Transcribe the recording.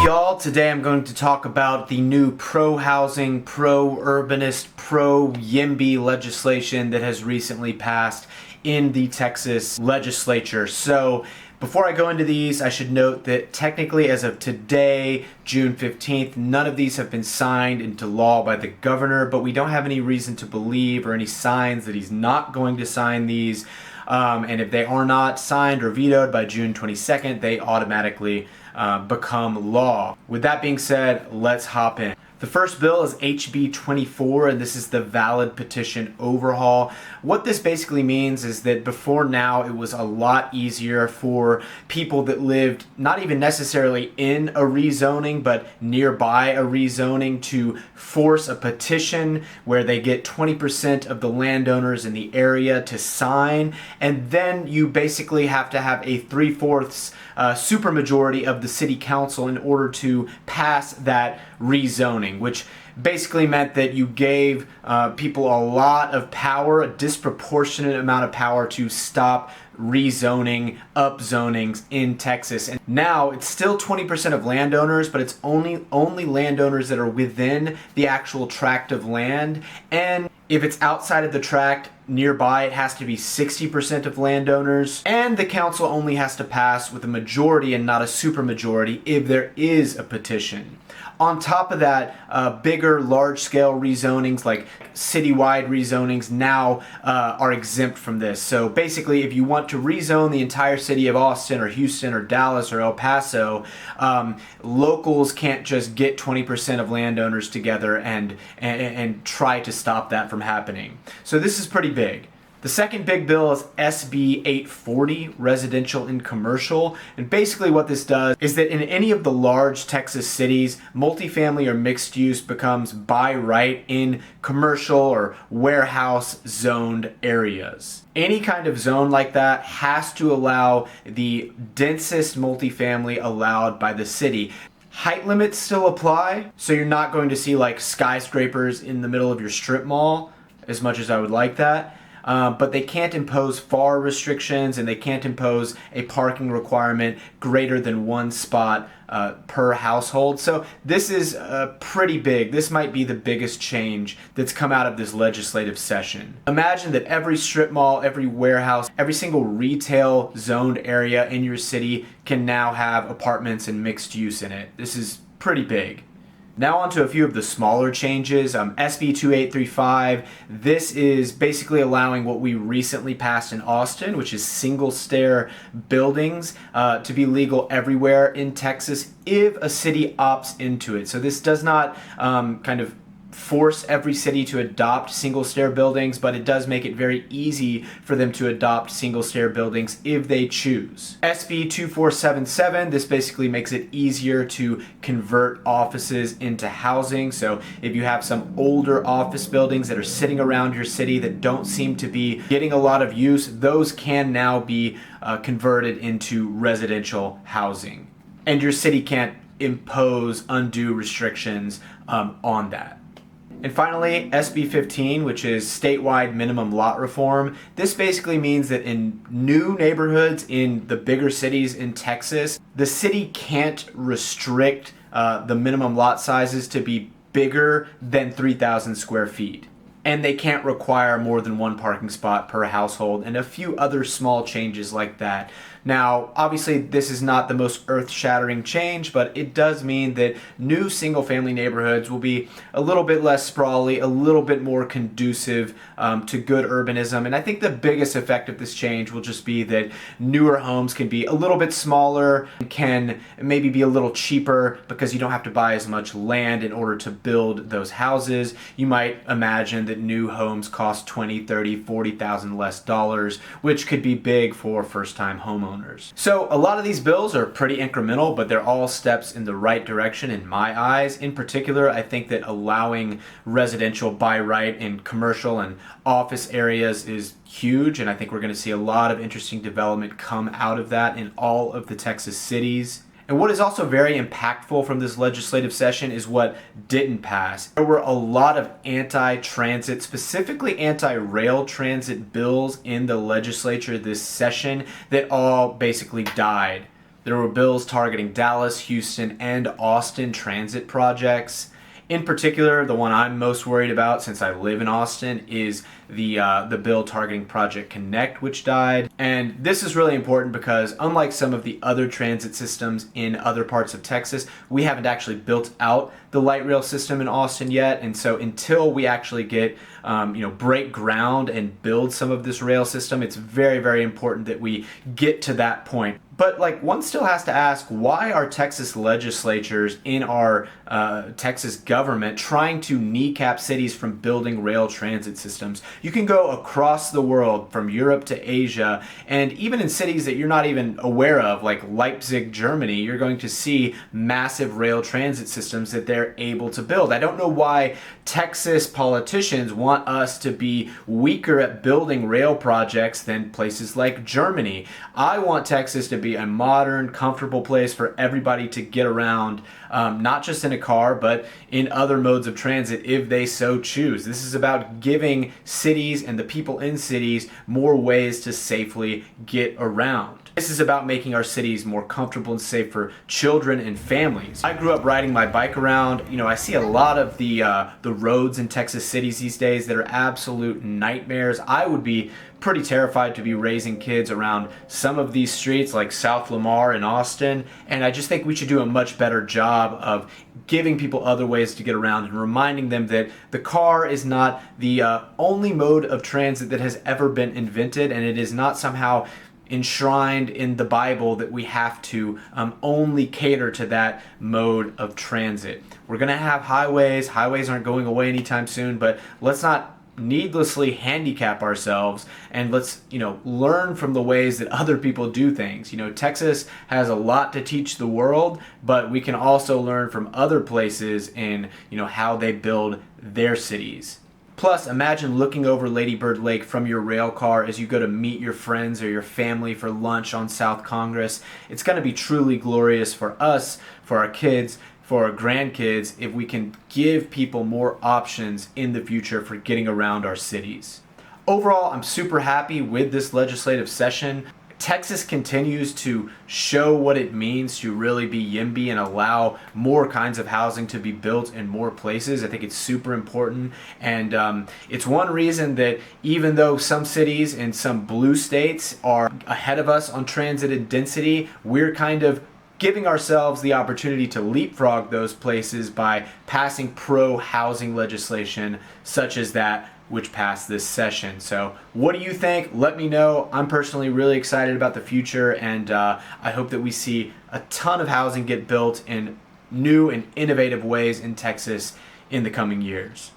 y'all? Today I'm going to talk about the new pro-housing, pro-urbanist, pro-YIMBY legislation that has recently passed in the Texas Legislature. So before I go into these, I should note that technically as of today, June 15th, none of these have been signed into law by the governor, but we don't have any reason to believe or any signs that he's not going to sign these. And if they are not signed or vetoed by June 22nd, they automatically become law. With that being said, let's hop in. The first bill is HB 24, and this is the valid petition overhaul. What this basically means is that before now, it was a lot easier for people that lived not even necessarily in a rezoning, but nearby a rezoning to force a petition where they get 20% of the landowners in the area to sign, and then you basically have to have a 3/4 supermajority of the city council in order to pass that rezoning, which basically meant that you gave people a lot of power, a disproportionate amount of power to stop rezoning, upzonings in Texas. And now it's still 20% of landowners, but it's only landowners that are within the actual tract of land. And if it's outside of the tract nearby, it has to be 60% of landowners. And the council only has to pass with a majority and not a supermajority if there is a petition. On top of that, bigger, large-scale rezonings like citywide rezonings now are exempt from this. So basically, if you want to rezone the entire city of Austin or Houston or Dallas or El Paso, locals can't just get 20% of landowners together and try to stop that from happening. So this is pretty big. The second big bill is SB 840, residential and commercial. And basically what this does is that in any of the large Texas cities, multifamily or mixed use becomes by right in commercial or warehouse zoned areas. Any kind of zone like that has to allow the densest multifamily allowed by the city. Height limits still apply, so you're not going to see like skyscrapers in the middle of your strip mall, as much as I would like that. But they can't impose FAR restrictions, and they can't impose a parking requirement greater than one spot per household. So this is pretty big. This might be the biggest change that's come out of this legislative session. Imagine that every strip mall, every warehouse, every single retail zoned area in your city can now have apartments and mixed use in it. This is pretty big. Now on to a few of the smaller changes. SB 2835, this is basically allowing what we recently passed in Austin, which is single stair buildings, to be legal everywhere in Texas if a city opts into it. So this does not kind of force every city to adopt single stair buildings, but it does make it very easy for them to adopt single stair buildings if they choose. SB 2477, this basically makes it easier to convert offices into housing. So if you have some older office buildings that are sitting around your city that don't seem to be getting a lot of use, those can now be converted into residential housing. And your city can't impose undue restrictions on that. And finally, SB 15, which is statewide minimum lot reform. This basically means that in new neighborhoods in the bigger cities in Texas, the city can't restrict the minimum lot sizes to be bigger than 3,000 square feet. And they can't require more than one parking spot per household, and a few other small changes like that. Now, obviously, this is not the most earth-shattering change, but it does mean that new single-family neighborhoods will be a little bit less sprawly, a little bit more conducive to good urbanism. And I think the biggest effect of this change will just be that newer homes can be a little bit smaller, can maybe be a little cheaper because you don't have to buy as much land in order to build those houses. You might imagine that new homes cost $20,000, $30,000, $40,000 less dollars, which could be big for first-time homeowners. So a lot of these bills are pretty incremental, but they're all steps in the right direction in my eyes. In particular, I think that allowing residential by right in commercial and office areas is huge, and I think we're going to see a lot of interesting development come out of that in all of the Texas cities. And what is also very impactful from this legislative session is what didn't pass. There were a lot of anti-transit, specifically anti-rail transit bills in the legislature this session that all basically died. There were bills targeting Dallas, Houston, and Austin transit projects. In particular, the one I'm most worried about, since I live in Austin, is the bill targeting Project Connect, which died. And this is really important because unlike some of the other transit systems in other parts of Texas, we haven't actually built out the light rail system in Austin yet. And so until we actually get, break ground and build some of this rail system, it's very, very important that we get to that point. But one still has to ask, why are Texas legislatures in our Texas government trying to kneecap cities from building rail transit systems? You can go across the world, from Europe to Asia, and even in cities that you're not even aware of, like Leipzig, Germany, you're going to see massive rail transit systems that they're able to build. I don't know why Texas politicians want us to be weaker at building rail projects than places like Germany. I want Texas to be a modern, comfortable place for everybody to get around, not just in a car, but in other modes of transit if they so choose. This is about giving cities and the people in cities more ways to safely get around. This is about making our cities more comfortable and safe for children and families. I grew up riding my bike around. I see a lot of the roads in Texas cities these days that are absolute nightmares. I would be pretty terrified to be raising kids around some of these streets like South Lamar and Austin, and I just think we should do a much better job of giving people other ways to get around and reminding them that the car is not the only mode of transit that has ever been invented, and it is not somehow enshrined in the Bible that we have to only cater to that mode of transit. We're going to have highways. Highways aren't going away anytime soon, but let's not needlessly handicap ourselves, and let's learn from the ways that other people do things. Texas has a lot to teach the world, but we can also learn from other places in how they build their cities. Plus, imagine looking over Lady Bird Lake from your rail car as you go to meet your friends or your family for lunch on South Congress. It's going to be truly glorious for us, for our kids, for our grandkids, if we can give people more options in the future for getting around our cities. Overall, I'm super happy with this legislative session. Texas continues to show what it means to really be YIMBY and allow more kinds of housing to be built in more places. I think it's super important, and it's one reason that even though some cities in some blue states are ahead of us on transit and density, we're kind of giving ourselves the opportunity to leapfrog those places by passing pro-housing legislation such as that which passed this session. So what do you think? Let me know. I'm personally really excited about the future, and I hope that we see a ton of housing get built in new and innovative ways in Texas in the coming years.